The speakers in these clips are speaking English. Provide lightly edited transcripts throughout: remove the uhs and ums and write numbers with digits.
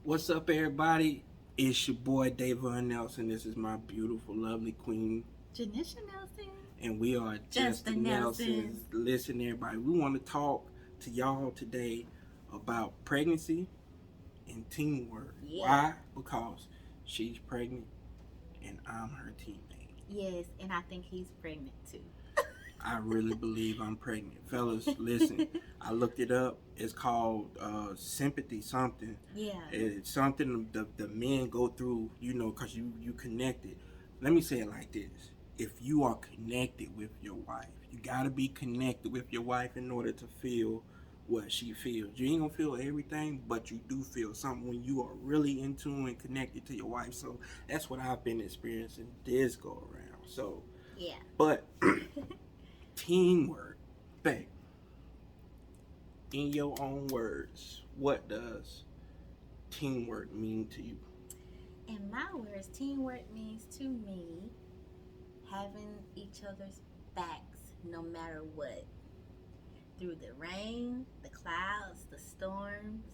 What's up, everybody? It's your boy Davon Nelson. This is my beautiful, lovely queen, Janisha Nelson. and we are Just Just the the Nelsons. Nelsons. Listen, everybody, we want to talk to y'all today about pregnancy and teamwork. Yeah. Why? Because she's pregnant and I'm her teammate. Yes, and I think he's pregnant too. I really believe I'm pregnant. Fellas, listen, I looked it up. It's called sympathy something. Yeah. It's something the men go through, because you connected. Let me say it like this. If you are connected with your wife, you got to be connected with your wife in order to feel what she feels. You ain't going to feel everything, but you do feel something when you are really in tune and connected to your wife. So that's what I've been experiencing this go around. So, Yeah. but teamwork, babe, in your own words, what does teamwork mean to you? In my words, teamwork means to me having each other's backs no matter what. Through the rain, the clouds, the storms,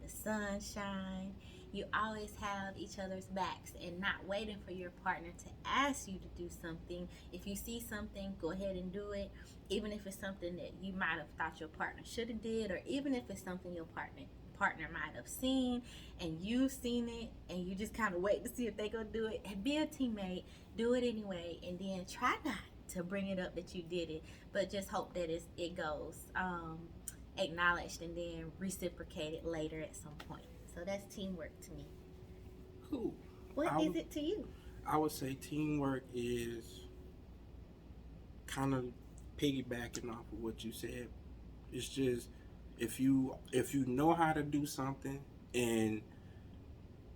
the sunshine. You always have each other's backs and not waiting for your partner to ask you to do something. If you see something, go ahead and do it. Even if it's something that you might have thought your partner should have did, or even if it's something your partner might have seen and you've seen it and you just kind of wait to see if they gonna do it. And be a teammate, do it anyway, and then try not to bring it up that you did it, but just hope that it goes acknowledged and then reciprocated later at some point. So that's teamwork to me. Cool. What I is would, it to you? I would say teamwork is kind of piggybacking off of what you said. It's just if you know how to do something and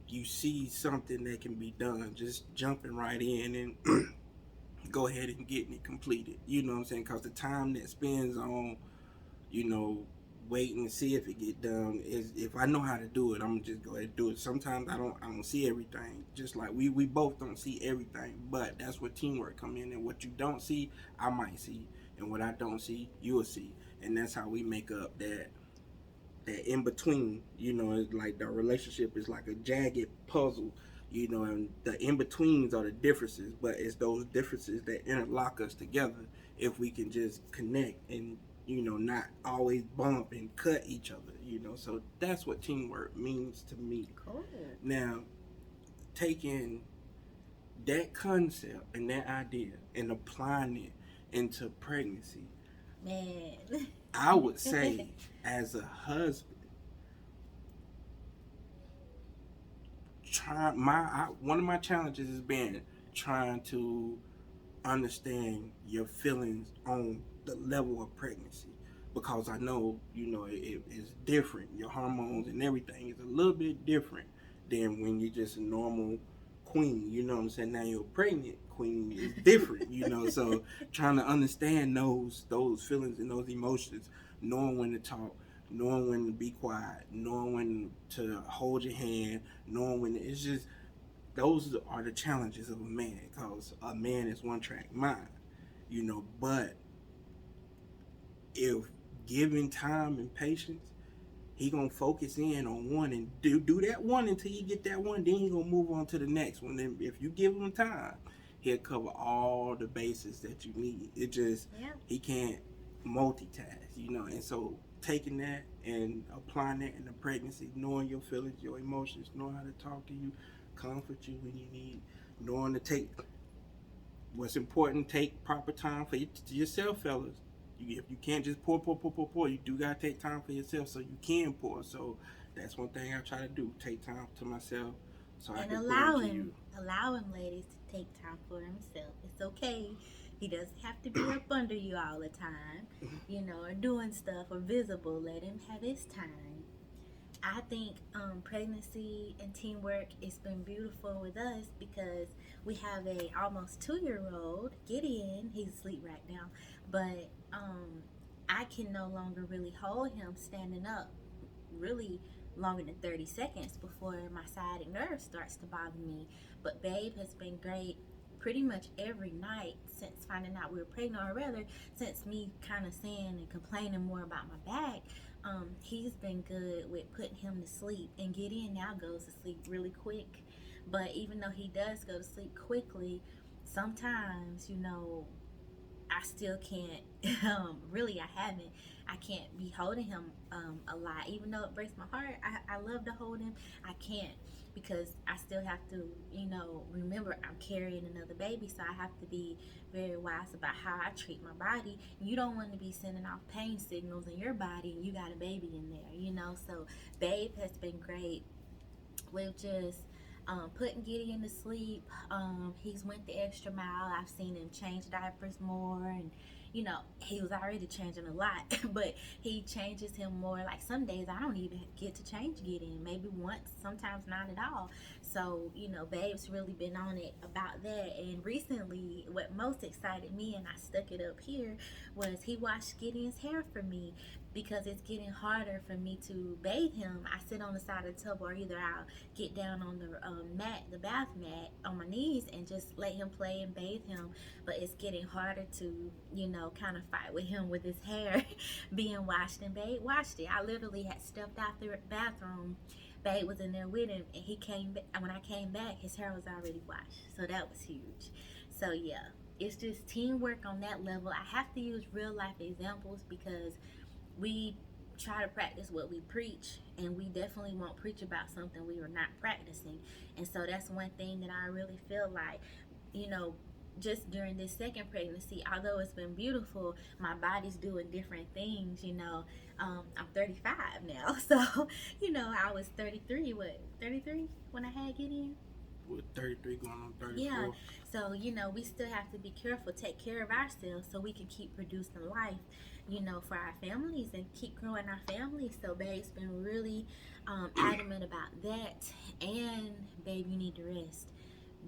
you see something that can be done, just jumping right in and go ahead and getting it completed. You know what I'm saying? Because the time that spends on you know, waiting to see if it get done. Is if I know how to do it, I'm gonna just go ahead and do it. Sometimes I don't see everything. Just like we both don't see everything, but that's where teamwork come in. And what you don't see, I might see, and what I don't see, you'll see, and that's how we make up that in between. It's like the relationship is like a jagged puzzle. And the in betweens are the differences, but it's those differences that interlock us together if we can just connect and not always bump and cut each other. So that's what teamwork means to me. Cool. Now, taking that concept and that idea and applying it into pregnancy, Man. I would say, as a husband, one of my challenges has been trying to understand your feelings on the level of pregnancy, because I know it's different. Your hormones and everything is a little bit different than when you're just a normal queen. You know what I'm saying? Now you're a pregnant queen is different. So trying to understand those feelings and those emotions, knowing when to talk, knowing when to be quiet, knowing when to hold your hand, knowing when it's just those are the challenges of a man, because a man is one track mind. But if given time and patience, he gonna focus in on one and do that one until you get that one. Then he gonna move on to the next one. Then if you give him time, he'll cover all the bases that you need. It just Yeah. he can't multitask. And so taking that and applying that in the pregnancy, knowing your feelings, your emotions, knowing how to talk to you, comfort you when you need, knowing to take what's important, take proper time for yourself, fellas. If you can't just pour, you do gotta take time for yourself so you can pour. So that's one thing I try to do: take time to myself so I And can pour allow into him, you. allow him, ladies, to take time for himself. It's okay. He doesn't have to be up under you all the time, or doing stuff or visible. Let him have his time. I think pregnancy and teamwork it's been beautiful with us because we have a almost 2 year old Gideon. He's asleep right now, but I can no longer really hold him standing up really longer than 30 seconds before my sciatic nerve starts to bother me. But Babe has been great pretty much every night since finding out we were pregnant, or rather, since me kind of saying and complaining more about my back. he's been good with putting him to sleep, and Gideon now goes to sleep really quick. But even though he does go to sleep quickly, sometimes, I still can't. Really, I haven't. I can't be holding him a lot, even though it breaks my heart. I love to hold him. I can't because I still have to, remember I'm carrying another baby, so I have to be very wise about how I treat my body. You don't want to be sending off pain signals in your body, and you got a baby in there. So, Babe has been great with just putting Gideon to sleep. He's went the extra mile. I've seen him change diapers more, and he was already changing a lot, but he changes him more. Like some days I don't even get to change Gideon, maybe once, sometimes not at all. So Babe's really been on it about that. And recently, what most excited me, and I stuck it up here, was he washed Gideon's hair for me because it's getting harder for me to bathe him. I sit on the side of the tub, or either I'll get down on the mat, the bath mat, on my knees and just let him play and bathe him. But it's getting harder to, kind of fight with him with his hair being washed, and Babe washed it. I literally had stepped out the bathroom. Babe was in there with him, and he came back. When I came back, his hair was already washed. So that was huge. So yeah, it's just teamwork on that level. I have to use real life examples because we try to practice what we preach, and we definitely won't preach about something we are not practicing. And so that's one thing that I really feel like, you know just during this second pregnancy, although it's been beautiful, my body's doing different things. I'm 35 now. So I was 33, 33 when I had Gideon. With 33 going on 34. Yeah. So, we still have to be careful, take care of ourselves so we can keep producing life, for our families and keep growing our families. So, Babe's been really adamant about that. And, Babe, you need to rest.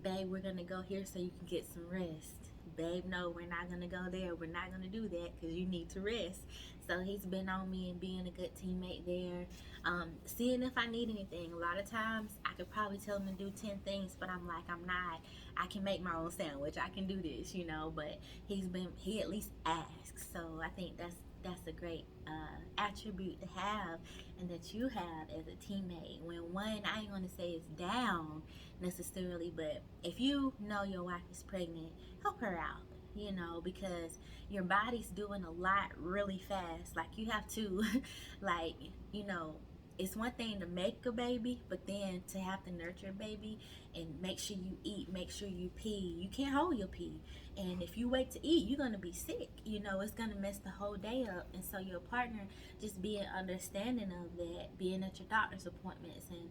Babe, we're going to go here so you can get some rest. Babe, no, we're not going to go there. We're not going to do that because you need to rest. So he's been on me and being a good teammate there. Seeing if I need anything. A lot of times I could probably tell him to do 10 things, but I'm like, I'm not. I can make my own sandwich. I can do this, but he at least asks. So I think that's a great attribute to have, and that you have as a teammate. When one, I ain't gonna say it's down necessarily, but if you know your wife is pregnant, help her out, because your body's doing a lot really fast. Like you have to, like, it's one thing to make a baby, but then to have to nurture a baby and make sure you eat, make sure you pee. You can't hold your pee. And if you wait to eat, you're going to be sick. It's going to mess the whole day up. And so your partner just being understanding of that, being at your doctor's appointments and,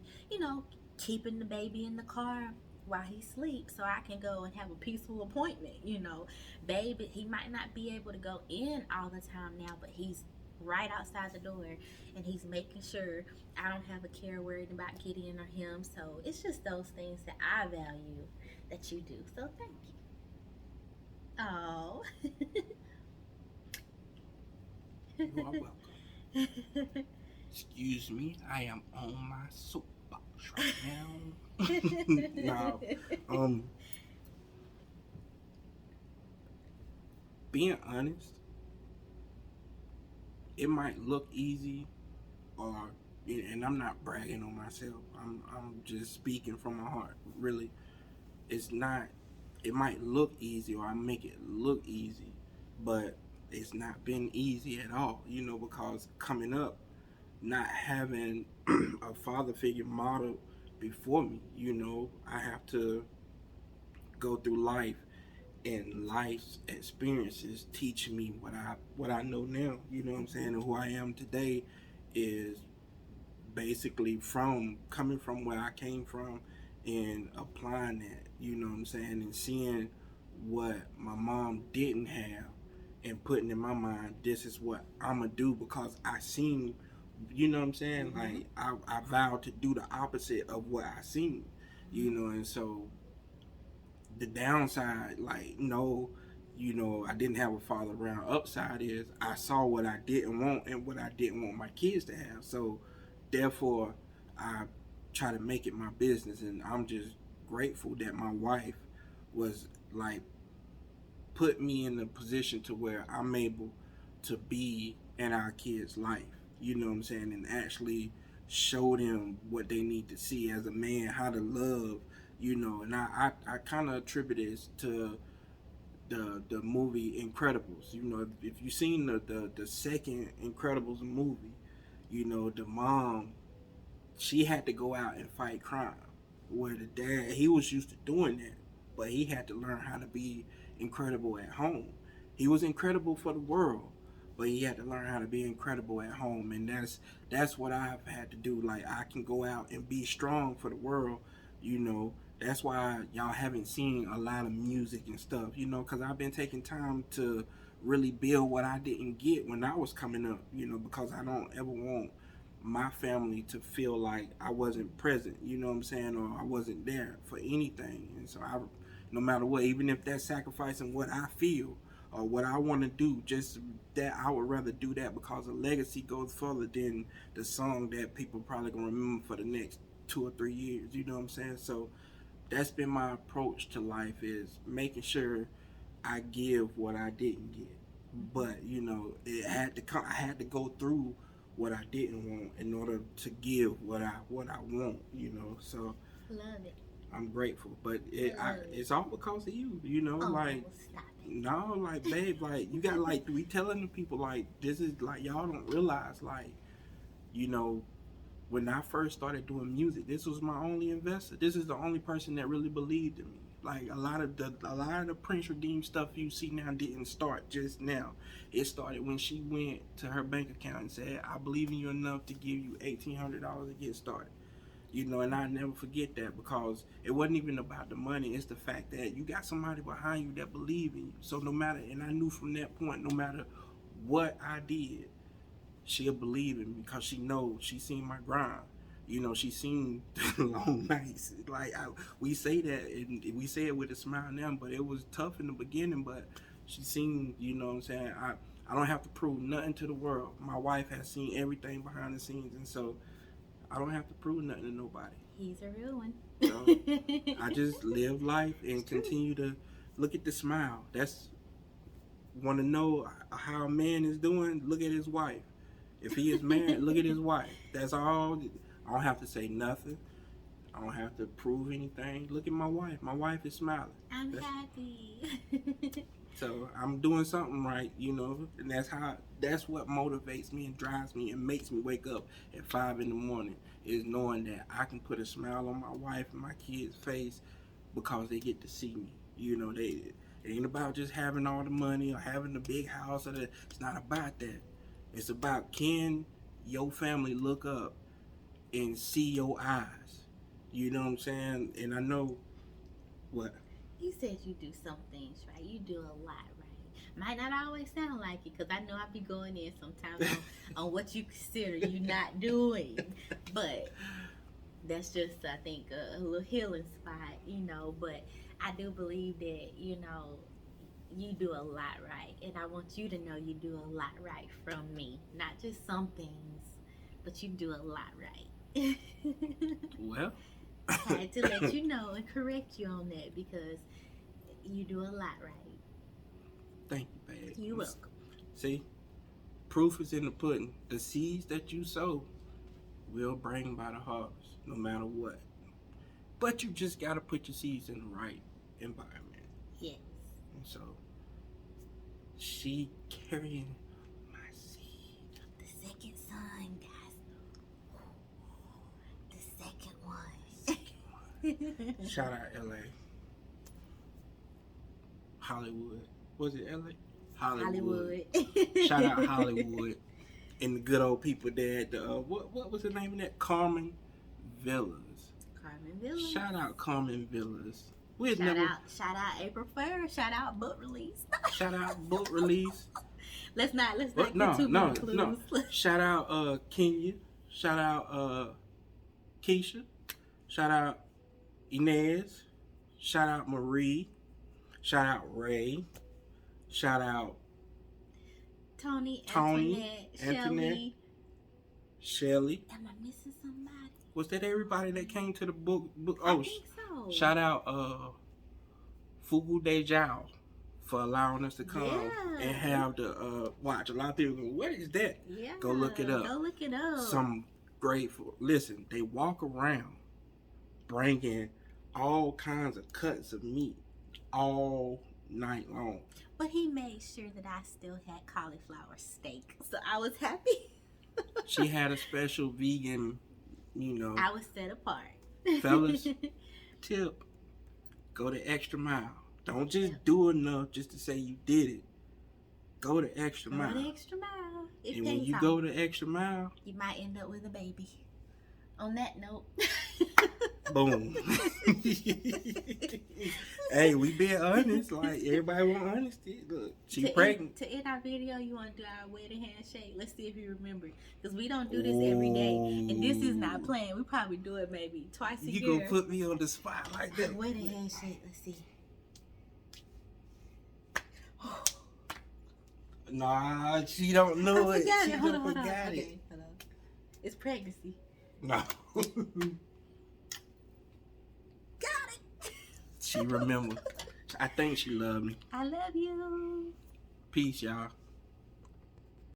keeping the baby in the car while he sleeps so I can go and have a peaceful appointment. Baby, he might not be able to go in all the time now, but he's right outside the door, and he's making sure I don't have a care worried about Gideon or him. So it's just those things that I value that you do. So thank you. Oh. You are welcome. Excuse me, I am on my soapbox right now. Now, being honest, it might look easy, and I'm not bragging on myself. I'm just speaking from my heart. Really, it's not. It might look easy, or I make it look easy, but it's not been easy at all. Because coming up, not having a father figure model before me, I have to go through life, and life's experiences teach me what I know now. You know what I'm saying? And who I am today is basically from coming from where I came from and applying that. You know what I'm saying? And seeing what my mom didn't have and putting in my mind, this is what I'm gonna do because I seen. You know what I'm saying? Mm-hmm. Like I vowed to do the opposite of what I seen. And so the downside, like, no, I didn't have a father around. Upside is I saw what I didn't want and what I didn't want my kids to have. So therefore, I try to make it my business, and I'm just grateful that my wife was like put me in a position to where I'm able to be in our kids' life. you know what I'm saying, and actually show them what they need to see as a man, how to love, you know. And I kind of attribute this to the movie Incredibles. You know, if you've seen the second Incredibles movie, you know, the mom, she had to go out and fight crime. Where the dad, he was used to doing that, but he had to learn how to be incredible at home. He was incredible for the world, but he had to learn how to be incredible at home, and that's what I've had to do. Like, I can go out and be strong for the world, you know. That's why y'all haven't seen a lot of music and stuff, you know, because I've been taking time to really build what I didn't get when I was coming up, you know, because I don't ever want my family to feel like I wasn't present, you know what I'm saying, or I wasn't there for anything. And so no matter what, even if that's sacrificing what I feel or what I want to do, just that, I would rather do that, because a legacy goes further than the song that people probably gonna remember for the next 2 or 3 years. You know what I'm saying? So that's been my approach to life, is making sure I give what I didn't get. But you know, it had to come. I had to go through what I didn't want in order to give what I want. You know, so Love it. I'm grateful. But it's all because of you. You know, Oh, like, stop it. no, like, babe, like, you got, like, we telling the people, like, this is, like, y'all don't realize, like, you know, when I first started doing music, this was my only investor. This is the only person that really believed in me. Like, a lot of the Prince Redeem stuff you see now didn't start just now. It started when she went to her bank account and said, "I believe in you enough to give you $1,800 to get started." You know, and I never forget that, because it wasn't even about the money. It's the fact that you got somebody behind you that believe in you. So no matter, and I knew from that point, no matter what I did, she'll believe in me, because she seen my grind. You know, she seen the long nights. Like, we say that, and we say it with a smile now, but it was tough in the beginning. But she seen, you know what I'm saying. I don't have to prove nothing to the world. My wife has seen everything behind the scenes, and so I don't have to prove nothing to nobody. He's a real one. So I just live life and continue to look at the smile. That's, want to know how a man is doing? Look at his wife. If he is married, look at his wife. That's all. I don't have to say nothing. I don't have to prove anything. Look at my wife. My wife is smiling. I'm happy. So I'm doing something right, you know, and that's what motivates me and drives me and makes me wake up at 5 a.m, is knowing that I can put a smile on my wife and my kids' face because they get to see me. You know, it ain't about just having all the money or having the big house. It's not about that. It's about, can your family look up and see your eyes? You know what I'm saying? And I know what. You said you do some things right. You do a lot right. Might not always sound like it, because I know I be going in sometimes on what you consider you not doing. But that's just, I think, a little healing spot, you know. But I do believe that, you know, you do a lot right. And I want you to know you do a lot right from me. Not just some things, but you do a lot right. Well, I had to let you know and correct you on that, because you do a lot right. thank you, babe. You're welcome. See, proof is in the pudding. The seeds that you sow will bring by the harvest, no matter what. But you just gotta put your seeds in the right environment. Yes. And so, she carrying my seed. The second son, guys. The second one. Shout out LA. Hollywood. Was it LA? Hollywood. Shout out Hollywood. And the good old people there at the, what was the name of that? Carmen Villas. Carmen Villas. Shout out Carmen Villas. Shout out April 1st. Shout out book release. Shout out book release. Let's not get No. too many clues. Shout out Kenya. Shout out Keisha. Shout out Inez. Shout out Marie. Shout out Ray. Shout out Tony, Antoinette, Shelly. Am I missing somebody? Was that everybody that came to the book? I think so. Shout out Fugu De Jiao. for allowing us to come Yeah. and have the watch. A lot of people go, what is that? Yeah. Go look it up. Go look it up. Some grateful. Listen, they walk around bringing all kinds of cuts of meat all night long. But he made sure that I still had cauliflower steak, so I was happy. She had a special vegan, I was set apart. Fellas, tip, go the extra mile. Don't just do enough just to say you did it. Go the extra Go mile. the extra mile. It And when pays you off. go the extra mile, You might end up with a baby. On that note. boom. Hey, we being honest. Like, everybody want honesty. Look, she pregnant. To end our video, you want to do our wedding handshake? Let's see if you remember. Because we don't do this every day. And this is not planned. We probably do it maybe twice a year. You gonna put me on the spot like that? Wedding handshake. Let's see. Nah, she don't know I it. forgot She it. Hold done on, hold on. forgot it. Okay, hold on. It's pregnancy. No. Got it. She remember. I think she loved me. I love you. Peace, y'all.